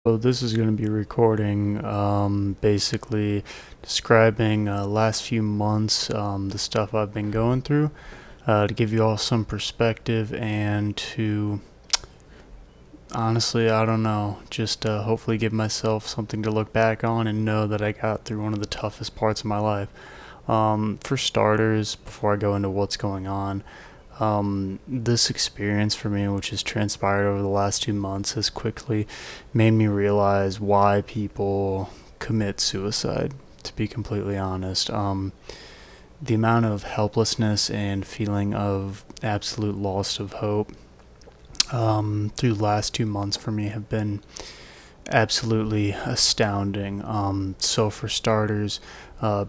So this is going to be recording, basically describing last few months, the stuff I've been going through, to give you all some perspective and to honestly, I don't know, just hopefully give myself something to look back on and know that I got through one of the toughest parts of my life. For starters, before I go into what's going on, this experience for me, which has transpired over the last 2 months, has quickly made me realize why people commit suicide. To be completely honest, the amount of helplessness and feeling of absolute loss of hope through the last 2 months for me have been absolutely astounding. So, for starters,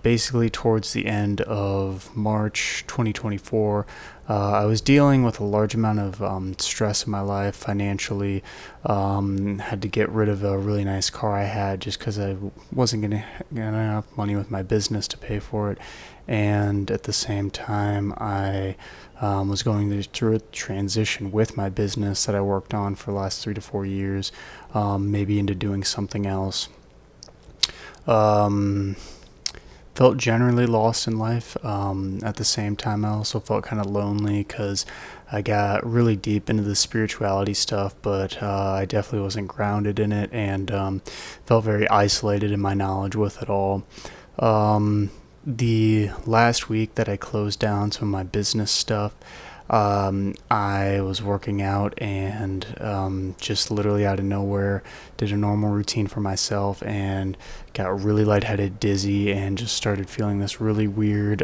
basically towards the end of March 2024, I was dealing with a large amount of stress in my life financially. Had to get rid of a really nice car I had just because I wasn't going to get enough money with my business to pay for it. And at the same time, I was going through a transition with my business that I worked on for the last 3 to 4 years, maybe into doing something else. Um, Felt generally lost in life. At the same time, I also felt kind of lonely because I got really deep into the spirituality stuff, but I definitely wasn't grounded in it and felt very isolated in my knowledge with it all. Um, the last week that I closed down some of my business stuff, I was working out and just literally out of nowhere did a normal routine for myself and got really lightheaded, dizzy, and just started feeling this really weird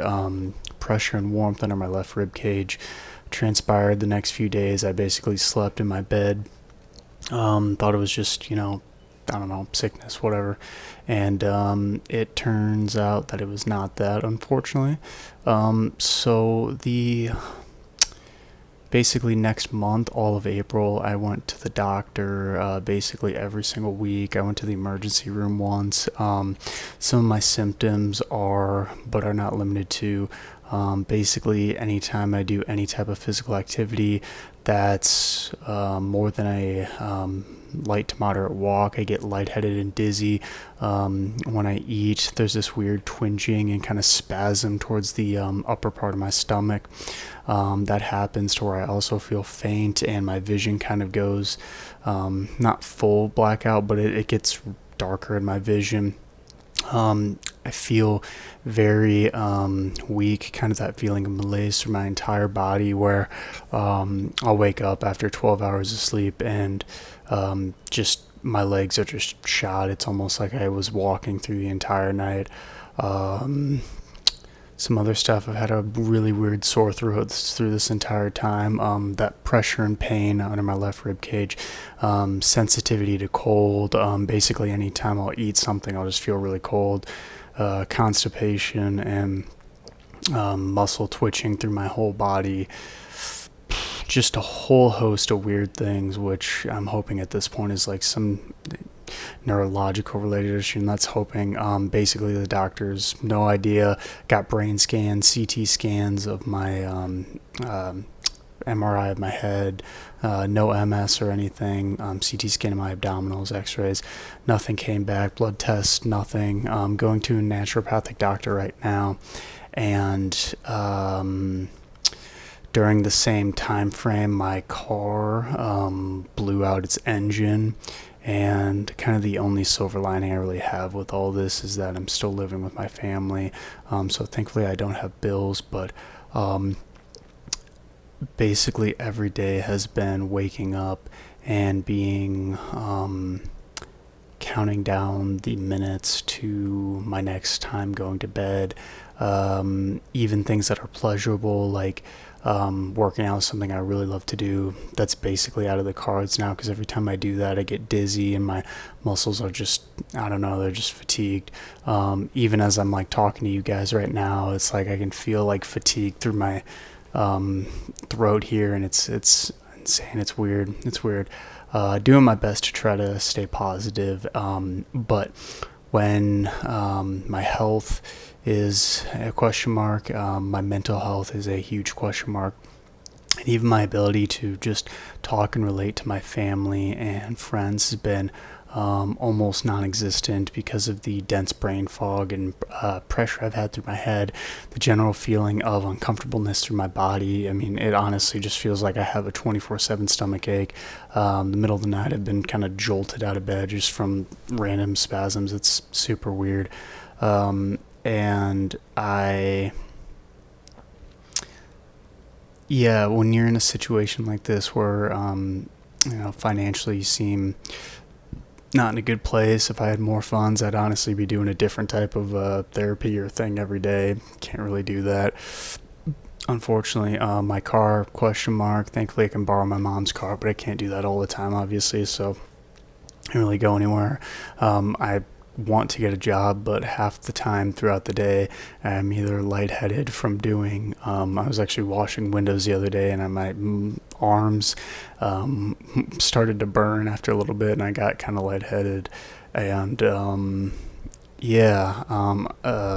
pressure and warmth under my left rib cage. Transpired the next few days, I basically slept in my bed. Thought it was just, I don't know, sickness, whatever. And it turns out that it was not that, unfortunately. So the basically next month, all of April, I went to the doctor basically every single week. I went to the emergency room once. Some of my symptoms are, but are not limited to, basically anytime I do any type of physical activity that's more than a light to moderate walk, I get lightheaded and dizzy. When I eat, there's this weird twinging and kind of spasm towards the upper part of my stomach. That happens to where I also feel faint and my vision kind of goes not full blackout, but it gets darker in my vision. I feel very weak, kind of that feeling of malaise through my entire body where I'll wake up after 12 hours of sleep and just my legs are just shot. It's almost like I was walking through the entire night. Um, some other stuff. I've had a really weird sore throat through this entire time. That pressure and pain under my left rib cage, sensitivity to cold. Basically, anytime I'll eat something, I'll just feel really cold. Constipation and muscle twitching through my whole body. Just a whole host of weird things, which I'm hoping at this point is like some neurological related issue, and that's hoping. Basically, the doctors, no idea, got brain scans, CT scans of my MRI of my head, no MS or anything, CT scan of my abdominals, x-rays, nothing came back, blood tests, nothing. Going to a naturopathic doctor right now, and during the same time frame, my car blew out its engine. And kind of the only silver lining I really have with all this is that I'm still living with my family. So thankfully, I don't have bills. But um, basically, every day has been waking up and being counting down the minutes to my next time going to bed. Even things that are pleasurable, like working out is something I really love to do. That's basically out of the cards now because every time I do that, I get dizzy and my muscles are just, I don't know, they're just fatigued. Even as I'm like talking to you guys right now, it's like I can feel like fatigue through my throat here, and it's insane. It's weird. It's weird. Doing my best to try to stay positive, but when my health is a question mark, my mental health is a huge question mark, and even my ability to just talk and relate to my family and friends has been almost non-existent because of the dense brain fog and pressure I've had through my head, the general feeling of uncomfortableness through my body. I mean, it honestly just feels like I have a 24/7 stomach ache. The middle of the night, I've been kind of jolted out of bed just from random spasms. It's super weird. And yeah, when you're in a situation like this where, financially you seem not in a good place. If I had more funds, I'd honestly be doing a different type of therapy or thing every day. Can't really do that. Unfortunately, my car, question mark. Thankfully, I can borrow my mom's car, but I can't do that all the time, obviously. So I can't really go anywhere. I want to get a job, but half the time throughout the day, I'm either lightheaded from doing. I was actually washing windows the other day, and my arms started to burn after a little bit, and I got kind of lightheaded. And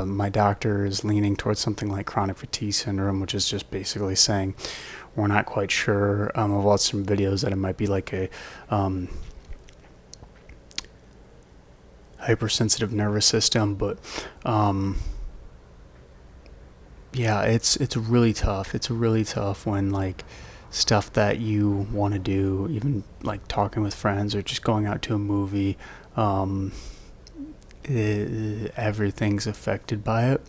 my doctor is leaning towards something like chronic fatigue syndrome, which is just basically saying we're not quite sure. I've watched some videos that it might be like a hypersensitive nervous system, but it's really tough. It's really tough when like stuff that you want to do, even like talking with friends or just going out to a movie, everything's affected by it.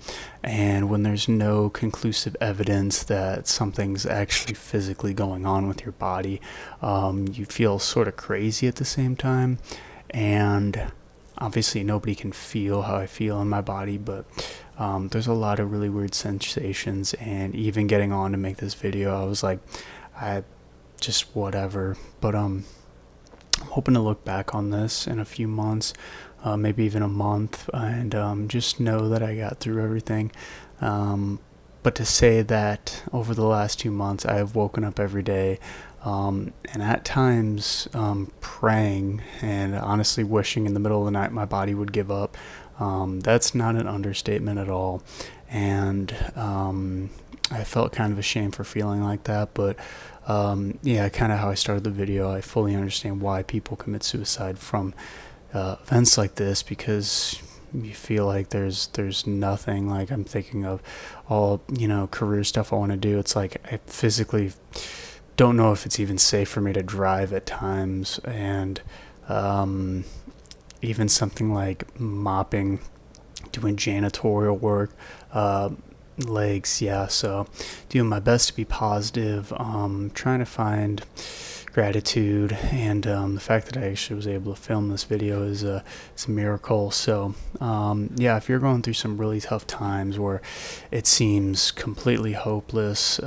And when there's no conclusive evidence that something's actually physically going on with your body, you feel sort of crazy at the same time. And obviously nobody can feel how I feel in my body, but there's a lot of really weird sensations. And even getting on to make this video, I was like, I just whatever. But I'm hoping to look back on this in a few months, maybe even a month, and just know that I got through everything. But to say that over the last 2 months, I have woken up every day, and at times praying and honestly wishing in the middle of the night my body would give up. That's not an understatement at all. And I felt kind of ashamed for feeling like that, but kind of how I started the video, I fully understand why people commit suicide from events like this, because you feel like there's nothing. Like, I'm thinking of all career stuff I want to do. It's like I physically don't know if it's even safe for me to drive at times, and even something like mopping, doing janitorial work, legs, yeah. So doing my best to be positive, trying to find gratitude, and the fact that I actually was able to film this video is a miracle. So if you're going through some really tough times where it seems completely hopeless,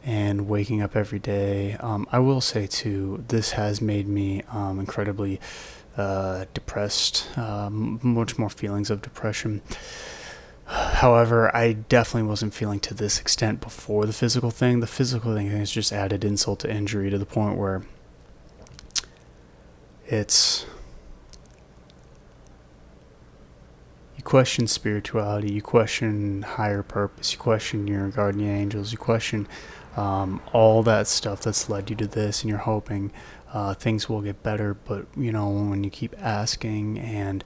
and waking up every day, I will say too, this has made me incredibly depressed, much more feelings of depression. However, I definitely wasn't feeling to this extent before the physical thing. The physical thing has just added insult to injury to the point where it's, you question spirituality, you question higher purpose, you question your guardian angels, you question all that stuff that's led you to this, and you're hoping things will get better. But when you keep asking and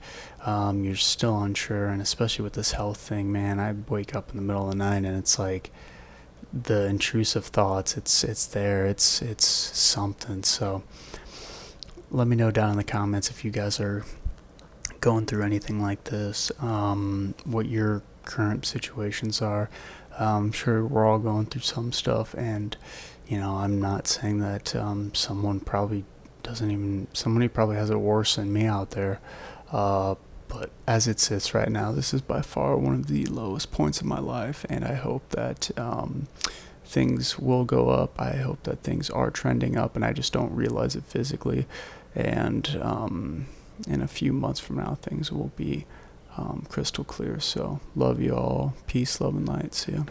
you're still unsure, and especially with this health thing, man, I wake up in the middle of the night and it's like the intrusive thoughts, it's there, it's something. So let me know down in the comments if you guys are going through anything like this, what your current situations are. I'm sure we're all going through some stuff, and I'm not saying that somebody probably has it worse than me out there, but as it sits right now, this is by far one of the lowest points of my life, and I hope that things will go up. I hope that things are trending up, and I just don't realize it physically. And in a few months from now, things will be crystal clear. So love you all. Peace, love, and light. See ya.